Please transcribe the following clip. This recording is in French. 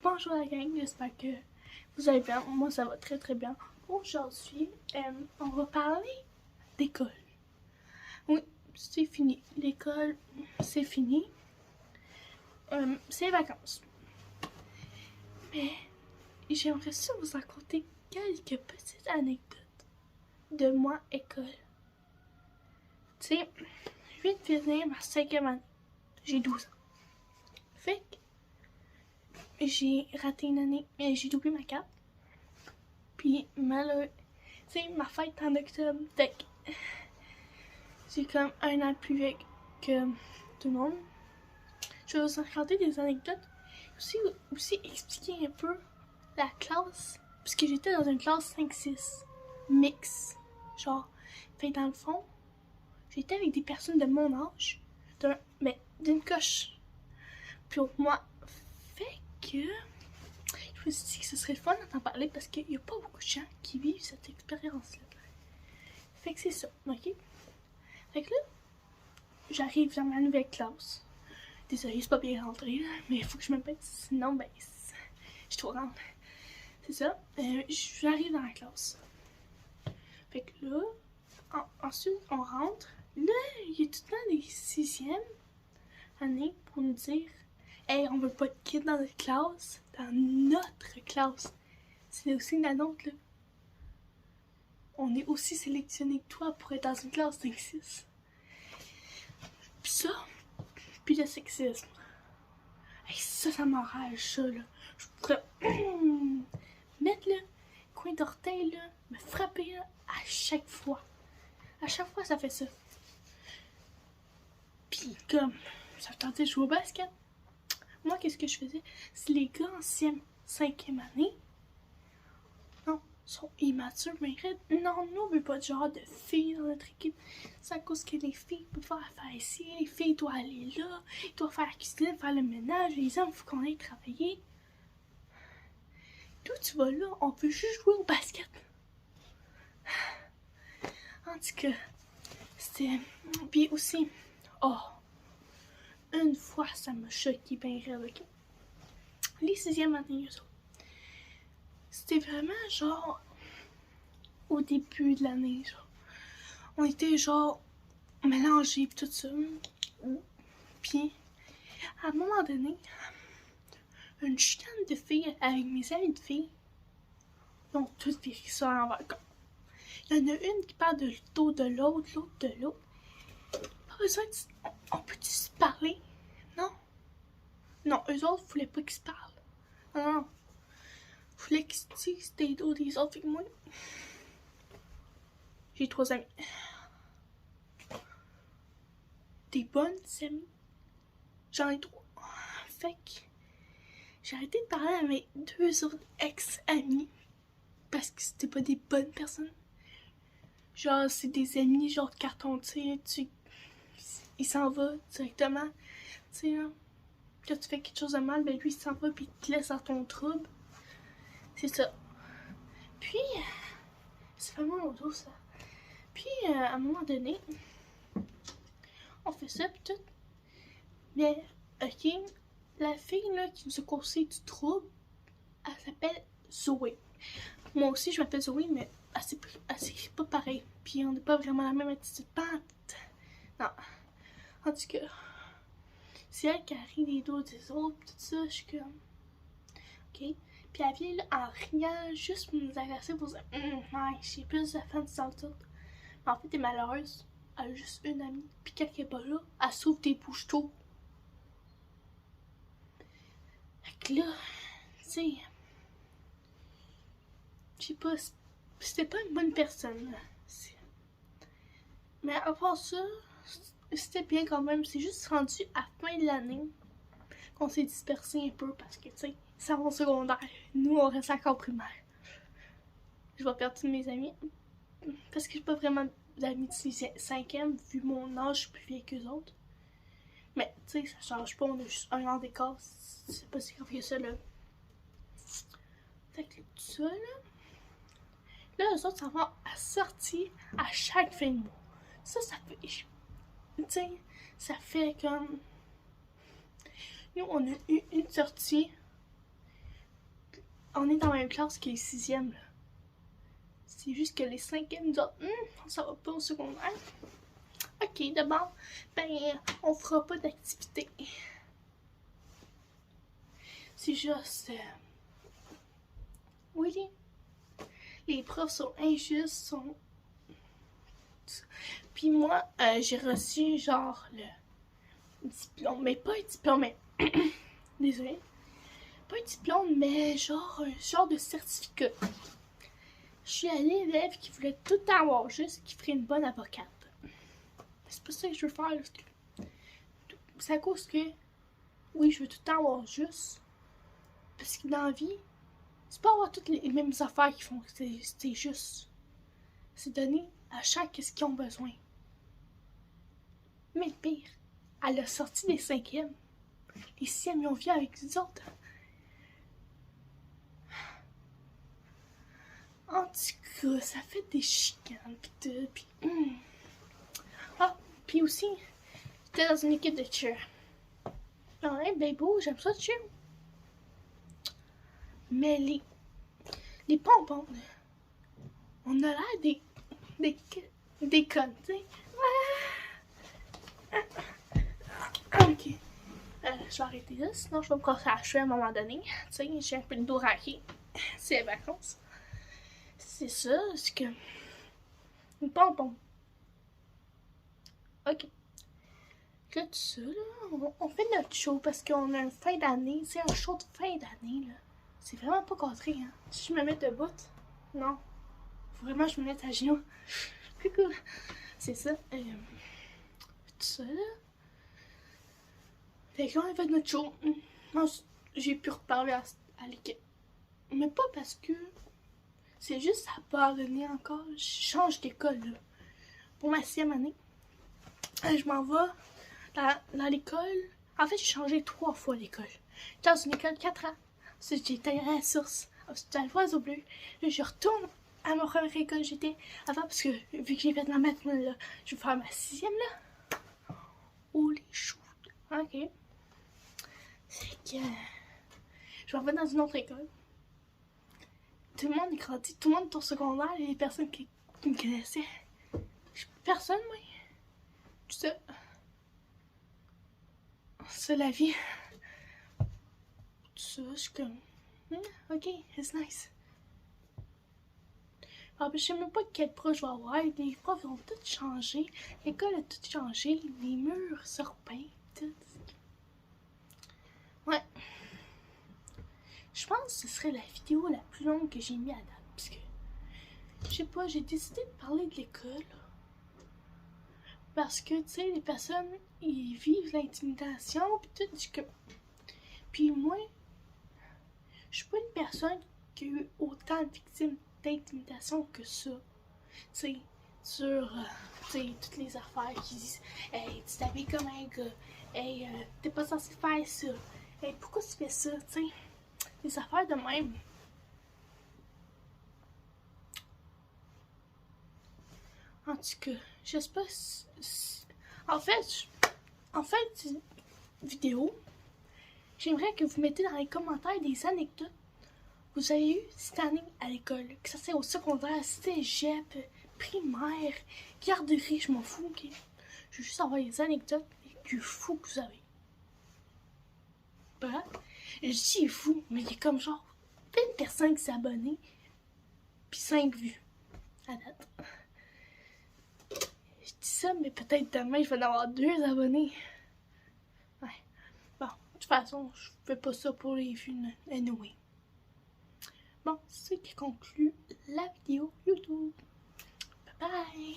Bonjour la gang, j'espère que vous allez bien. Moi ça va très très bien. Aujourd'hui, on va parler d'école. Oui, c'est fini. L'école, c'est fini. C'est les vacances. Mais j'aimerais ça vous raconter quelques petites anecdotes de moi école. Tu sais, je viens de finir ma 5e année. J'ai 12 ans. Fait que j'ai raté une année, mais j'ai doublé ma carte. Puis malheureux, tu sais, ma fête est en octobre, fait que j'ai comme un an plus vieux que tout le monde. Je vais vous raconter des anecdotes. Aussi expliquer un peu la classe, puisque j'étais dans une classe 5-6, mix. Genre, fait dans le fond, j'étais avec des personnes de mon âge, mais d'une coche pour moi. Fait que je me suis dit que ce serait le fun d'en parler parce qu'il n'y a pas beaucoup de gens qui vivent cette expérience-là. Fait que c'est ça, ok? Fait que là, j'arrive dans ma nouvelle classe. Désolée, c'est pas bien rentré, mais il faut que je me pète, sinon, ben, je suis trop grande. C'est ça, j'arrive dans la classe. Fait que là, ensuite, on rentre. Là, il y a tout le temps des 6e années pour nous dire hey, on veut pas de kids dans notre classe, dans notre classe. C'est aussi la nôtre, là. On est aussi sélectionné que toi pour être dans une classe 5-6. Pis ça, puis le sexisme. Hey, ça m'enrage, ça, là. Je pourrais mettre le coin d'orteil, là, me frapper, là, à chaque fois. À chaque fois, ça fait ça. Puis comme, ça me tentait de jouer au basket. Moi, qu'est-ce que je faisais? Si les gars en 5e année, non, sont immatures, mais non, nous, on veut pas de genre de filles dans notre équipe. C'est à cause que les filles peuvent faire ici, les filles doivent aller là, ils doivent faire la cuisine, faire le ménage, les hommes, il faut qu'on aille travailler. D'où tu vas là? On peut juste jouer au basket. En tout cas, c'était... Puis aussi, une fois, ça m'a choqué bien raide, ok? Les 6e années, eux autres. C'était vraiment genre au début de l'année, genre. On était genre mélangés pis tout ça. Puis, à un moment donné, une chicane de filles avec mes amis de filles, ils ont toutes viré ça à l'envers. Il y en a une qui parle de dos de l'autre, l'autre de l'autre. Pas besoin de... On peut-tu se parler? Non? Non, eux autres voulaient pas qu'ils se parlent. Non. Ils voulaient qu'ils se disent des dos des autres. Fait que moi, j'ai 3 amis. Des bonnes amies. J'en ai 3. Fait que j'ai arrêté de parler à mes 2 autres ex-amis parce que c'était pas des bonnes personnes. Genre, c'est des amis, genre de carton, tu sais, il s'en va directement. Tu sais, quand tu fais quelque chose de mal, ben lui, il s'en va pis il te laisse dans ton trouble. C'est ça. Puis, c'est vraiment mon dos, ça. Puis, à un moment donné, on fait ça pis tout. Mais, ok, la fille, là, qui nous a causé du trouble, elle s'appelle Zoé. Moi aussi, je m'appelle Zoé, mais c'est pas pareil. Puis on n'a pas vraiment la même attitude. Non. En tout cas, c'est elle qui arrive les dos des autres, tout ça. Je suis comme... Ok. Puis elle vient là en riant, juste pour nous agacer, pour dire ouais, j'ai plus de fans dans le tout. Mais en fait, elle est malheureuse. Elle a juste une amie. Puis quand elle est pas là, elle s'ouvre des bouches-trous. Fait que là, tu sais... Je sais pas, c'était pas une bonne personne. Mais à part ça, c'était bien quand même. C'est juste rendu à la fin de l'année qu'on s'est dispersé un peu parce que, tu sais, ça va au secondaire. Nous, on reste encore primaire. Je vais perdre tous mes amis parce que j'ai pas vraiment d'amis de 5e vu mon âge plus vieux qu'eux autres. Mais, tu sais, ça change pas. On a juste un an d'écart. C'est pas si grave que ça, là. Fait que tout ça, là. Là, eux autres, ça va à sortir à chaque fin de mois. Ça fait... Tu sais, ça fait comme... Nous, on a eu une sortie on est dans la même classe que les 6e, là. C'est juste que les 5e nous disent ça va pas au secondaire. Ok, d'abord, ben, on fera pas d'activité. C'est juste. Oui, les profs sont injustes, sont. Puis moi, j'ai reçu genre le diplôme, mais pas un diplôme, mais. Désolée. Pas un diplôme, mais genre un genre de certificat. Je suis un élève qui voulait tout le temps avoir juste, qui ferait une bonne avocate. C'est pas ça que je veux faire. C'est à cause que, oui, je veux tout le temps avoir juste. Parce que dans la vie, c'est pas avoir toutes les mêmes affaires qui font que c'est juste. C'est donner à chaque ce qu'ils ont besoin. Mais le pire, à la sortie des 5e, les 6e, ils ont vu avec les autres. En tout cas, ça fait des chicanes pis tout, pis... Ah, pis aussi, j'étais dans une équipe de cheer. Ouais, ben beau, j'aime ça de cheer. Mais les pompons, on a l'air des connes, tu sais. Ok. Je vais arrêter là, sinon je vais me casser la cheveux à un moment donné. Tu sais, j'ai un peu le dos raqué. C'est les vacances. C'est ça, c'est que... Les pompons. Ok. Que tout ça, là, on fait notre show parce qu'on a une fin d'année. C'est un show de fin d'année, là. C'est vraiment pas cadré, hein. Si je me mets debout, non. Faut vraiment que je me mette à genoux. Coucou. C'est ça. Tout ça, là. Fait que là, on fait notre show. Moi, j'ai pu reparler à l'équipe. Mais pas parce que... C'est juste ça n'a pas donné encore. Je change d'école, là. Pour ma 6e année. Je m'en vais dans l'école. En fait, j'ai changé 3 fois l'école. J'étais dans une école 4 ans. Ensuite, j'ai été à la source. Ensuite, j'étais à l'Oiseau Bleu. Là, je retourne à ma première école j'étais avant parce que vu que j'ai fait de la maternelle, là, je vais faire ma 6e, là. Oh, les choux. Ok. C'est que... Je m'en vais dans une autre école. Tout le monde est grandi. Tout le monde est au secondaire. Il y a des personnes qui me connaissaient. Personne, moi. Tout ça. C'est la vie. Tout ça, je suis comme... ok, it's nice. Ah, ben, je sais même pas quel prof je vais avoir. Les profs ont tout changé. L'école a tout changé. Les murs se repeintent. Tout. Ouais. Je pense que ce serait la vidéo la plus longue que j'ai mis à date. Parce que, je sais pas, j'ai décidé de parler de l'école. Parce que, tu sais, les personnes, ils vivent l'intimidation. Puis tout. Puis moi, je suis pas une personne qui a eu autant de victimes d'intimidation que ça. Tu sais, sur toutes les affaires qui disent hey, tu t'habilles comme un gars, hey, t'es pas censé faire ça, hey, pourquoi tu fais ça, tu sais, des affaires de même. En tout cas, je sais pas si... En fait, vidéo, j'aimerais que vous mettez dans les commentaires des anecdotes que vous avez eues cette année à l'école, que ça soit au secondaire, cégep, primaire, garderie, je m'en fous, ok? Je veux juste avoir les anecdotes les plus fous que vous avez. Bref, je dis fou, mais il y a comme genre une personne qui s'est abonnée, puis 5 vues à date. Je dis ça, mais peut-être demain je vais en avoir 2 abonnés. Ouais. Bon, de toute façon, je fais pas ça pour les vues anyway. Bon, c'est ce qui conclut la vidéo YouTube. Bye bye!